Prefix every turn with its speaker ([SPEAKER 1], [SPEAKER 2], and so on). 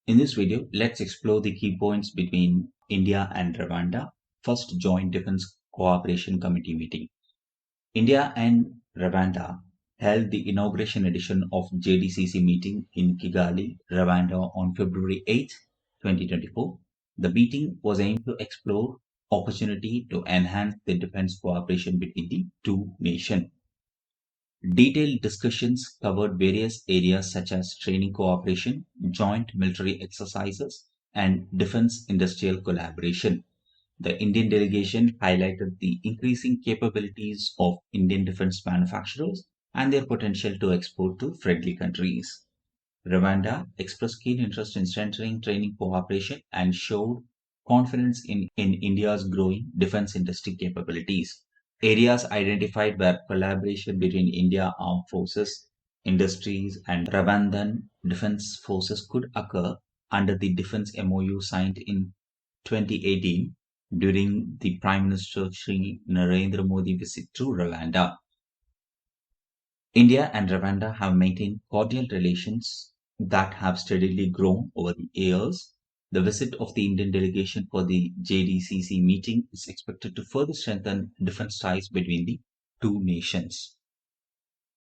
[SPEAKER 1] In this video, let's explore the key points between India and Rwanda. First, Joint Defense Cooperation Committee meeting. India and Rwanda held the inauguration edition of JDCC meeting in Kigali, Rwanda on February 8, 2024. The meeting was aimed to explore opportunity to enhance the defense cooperation between the two nations. Detailed discussions covered various areas such as training cooperation, joint military exercises, and defense industrial collaboration. The Indian delegation highlighted the increasing capabilities of Indian defense manufacturers and their potential to export to friendly countries. Rwanda expressed keen interest in strengthening training cooperation and showed confidence in India's growing defense industry capabilities. Areas identified were collaboration between India Armed Forces, industries, and Rwandan defense forces could occur under the defense MOU signed in 2018 during the Prime Minister Shri Narendra Modi visit to Rwanda. India and Rwanda have maintained cordial relations that have steadily grown over the years. The visit of the Indian delegation for the JDCC meeting is expected to further strengthen defense ties between the two nations.